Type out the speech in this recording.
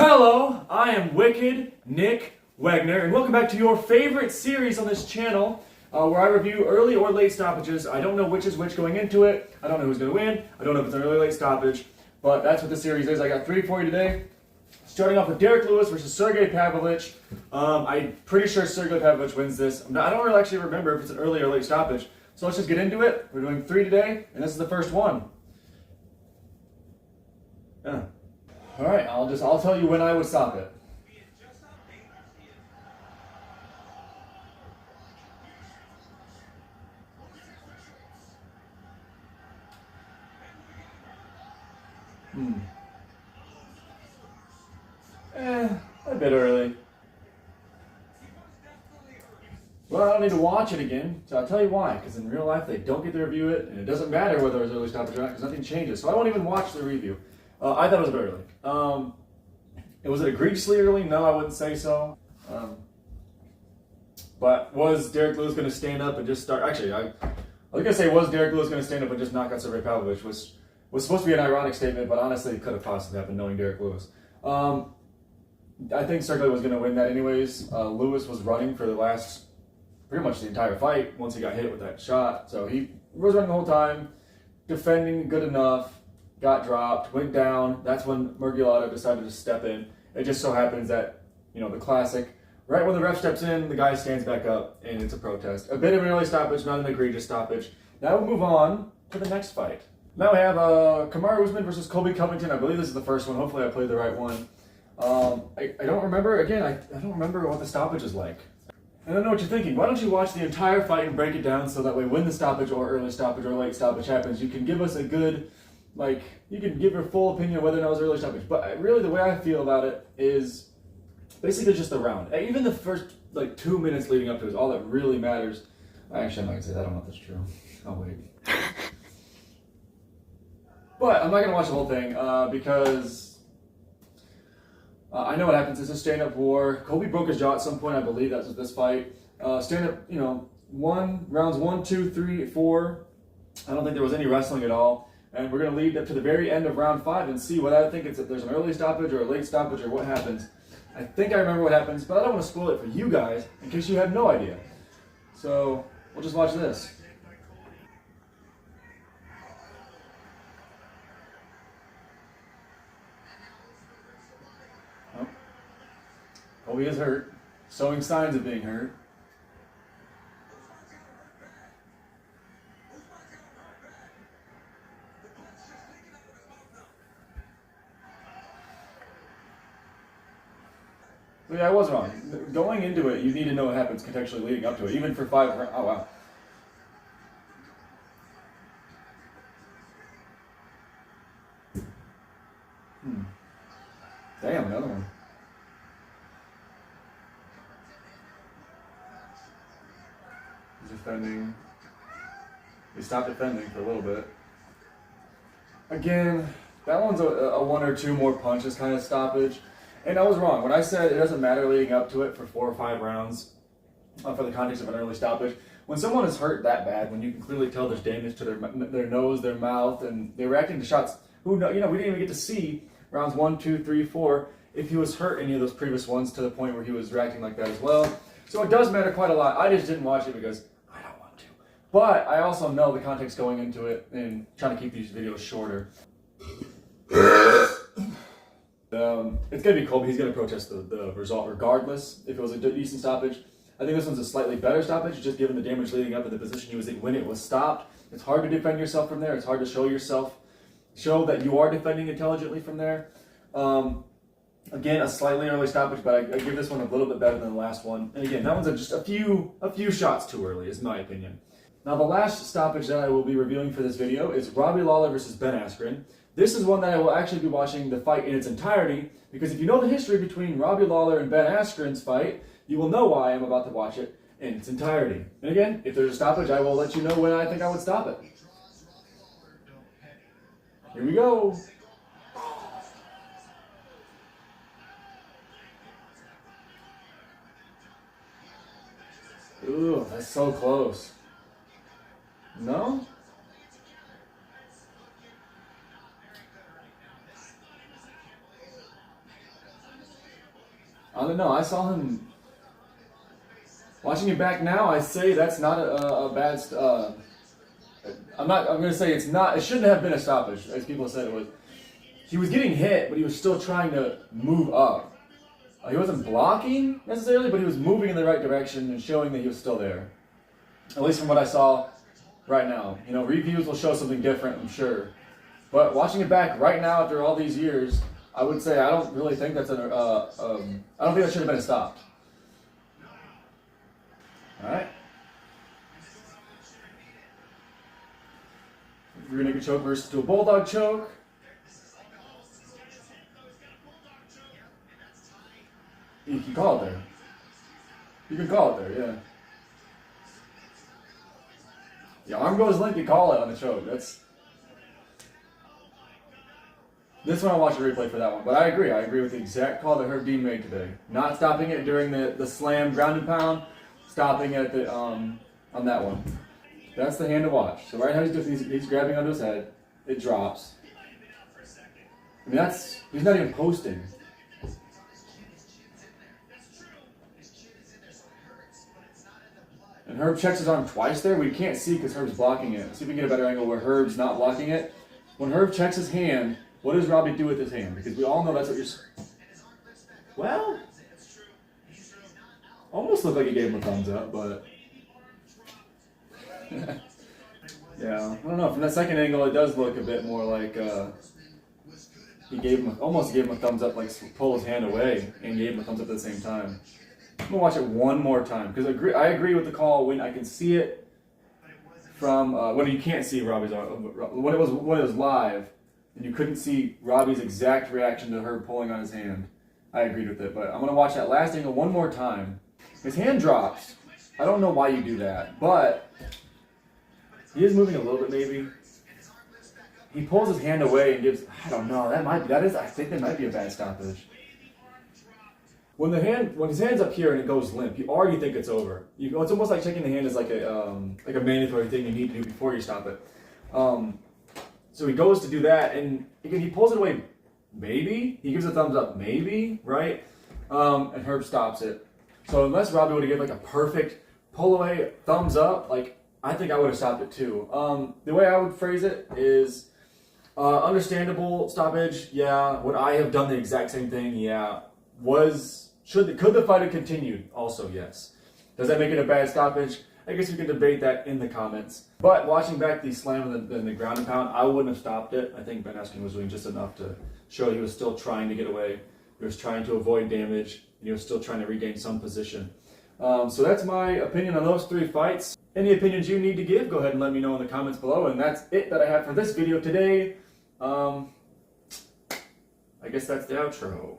Hello, I am Wicked Nick Wegner, and welcome back to your favorite series on this channel, where I review early or late stoppages. I don't know which is which going into it. I don't know who's going to win. I don't know if it's an early or late stoppage, but that's what the series is. I got three for you today. Starting off with Derrick versus Sergei Pavlovich. I'm pretty sure Sergei Pavlovich wins this. I don't really actually remember if it's an early or late stoppage. So let's just get into it. We're doing three today, and this is the first one. Yeah. All right, I'll tell you when I would stop it. A bit early. Well, I don't need to watch it again, so I'll tell you why. Because in real life, they don't get to review it, and it doesn't matter whether it's early stoppage or not, because nothing changes. So I won't even watch the review. I thought it was a bit early. Was it egregiously early? No, I wouldn't say so. But was Derrick going to stand up and just start? Actually, I was going to say, was Derrick going to stand up and just knock out Sergei Pavlovich? Was supposed to be an ironic statement, but honestly, it could have possibly happened knowing Derrick Lewis. I think Sergei was going to win that anyways. Lewis was running for pretty much the entire fight once he got hit with that shot. So he was running the whole time, defending good enough, got dropped, went down. That's when Murgielato decided to step in. It just so happens that, the classic, right when the ref steps in, the guy stands back up and it's a protest. A bit of an early stoppage, not an egregious stoppage. Now we'll move on to the next fight. Now we have Kamaru Usman versus Colby Covington. I believe this is the first one. Hopefully I played the right one. I don't remember, again, I don't remember what the stoppage is like. And I know what you're thinking. Why don't you watch the entire fight and break it down so that way when the stoppage or early stoppage or late stoppage happens, you can give us a good, you can give your full opinion of whether or not it was early stoppage. But really the way I feel about it is basically just the round. Even the first 2 minutes leading up to it is all that really matters. Actually, I'm not going to say that. I don't know if that's true. Oh, wait. But I'm not going to watch the whole thing because I know what happens. It's a stand-up war. Colby broke his jaw at some point, I believe. That's with this fight. Stand-up, rounds 1, 2, 3, 4. I don't think there was any wrestling at all. And we're going to lead up to the very end of round 5 and see what I think if there's an early stoppage or a late stoppage or what happens. I think I remember what happens, but I don't want to spoil it for you guys in case you have no idea. So we'll just watch this. Oh. Colby is hurt, showing signs of being hurt. So yeah, I was wrong. Going into it, you need to know what happens contextually leading up to it, even for 5 rounds. Oh, wow. Damn, another one. He's defending. He stopped defending for a little bit. Again, that one's a 1 or 2 more punches kind of stoppage. And I was wrong. When I said it doesn't matter leading up to it for 4 or 5 rounds for the context of an early stoppage, when someone is hurt that bad, when you can clearly tell there's damage to their nose, their mouth, and they're reacting to shots, we didn't even get to see rounds 1, 2, 3, 4 if he was hurt any of those previous ones to the point where he was reacting like that as well. So it does matter quite a lot. I just didn't watch it because I don't want to. But I also know the context going into it and trying to keep these videos shorter. It's going to be Colby. He's going to protest the result regardless if it was a decent stoppage. I think this one's a slightly better stoppage, just given the damage leading up to the position he was in when it was stopped. It's hard to defend yourself from there. It's hard to show that you are defending intelligently from there. Again, a slightly early stoppage, but I give this one a little bit better than the last one. And again, that one's just a few shots too early, is my opinion. Now, the last stoppage that I will be reviewing for this video is Robbie Lawler versus Ben Askren. This is one that I will actually be watching the fight in its entirety, because if you know the history between Robbie Lawler and Ben Askren's fight, you will know why I'm about to watch it in its entirety. And again, if there's a stoppage, I will let you know when I think I would stop it. Here we go. Ooh, that's so close. No? I don't know. I saw him. Watching it back now, I say that's not a bad. I'm going to say it's not. It shouldn't have been a stoppage, as people said it was. He was getting hit, but he was still trying to move up. He wasn't blocking necessarily, but he was moving in the right direction and showing that he was still there. At least from what I saw right now. You know, reviews will show something different, I'm sure. But watching it back right now after all these years, I would say I don't really think that's I don't think that should have been stopped. All right. Rear naked choke versus to a bulldog choke. You can call it there. You can call it there, yeah. Yeah, arm goes limp, you call it on the choke. This one I'll watch a replay for that one. But I agree with the exact call that Herb Dean made today. Not stopping it during the slam ground and pound, stopping it at on that one. That's the hand to watch. So right now he's grabbing onto his head. It drops. I mean, he's not even posting. And Herb checks his arm twice there. We can't see because Herb's blocking it. Let's see if we can get a better angle where Herb's not blocking it. When Herb checks his hand, what does Robbie do with his hand? Because we all know that's what you're... Well... Almost looked like he gave him a thumbs up, but... Yeah, I don't know. From that second angle, it does look a bit more like... He almost gave him a thumbs up, like pull his hand away, and gave him a thumbs up at the same time. I'm going to watch it one more time, because I agree with the call when I can see it from... when you can't see Robbie's arm. When it was live, and you couldn't see Robbie's exact reaction to her pulling on his hand, I agreed with it. But I'm going to watch that last angle one more time. His hand drops. I don't know why you do that, but he is moving a little bit maybe. He pulls his hand away and gives, I don't know, I think that might be a bad stoppage. When his hand's up here and it goes limp, you already think it's over. It's almost like checking the hand is like a mandatory thing you need to do before you stop it. So he goes to do that, and again, he pulls it away, maybe. He gives a thumbs up, maybe, right? And Herb stops it. So unless Robbie would have given like a perfect pull away, thumbs up, like I think I would have stopped it too. The way I would phrase it is understandable stoppage, yeah. Would I have done the exact same thing? Yeah. Could the fight have continued? Also, yes. Does that make it a bad stoppage? I guess we can debate that in the comments. But watching back the slam and the ground and pound, I wouldn't have stopped it. I think Ben Askren was doing just enough to show he was still trying to get away. He was trying to avoid damage. And he was still trying to regain some position. So that's my opinion on those three fights. Any opinions you need to give, go ahead and let me know in the comments below. And that's it that I have for this video today. I guess that's the outro.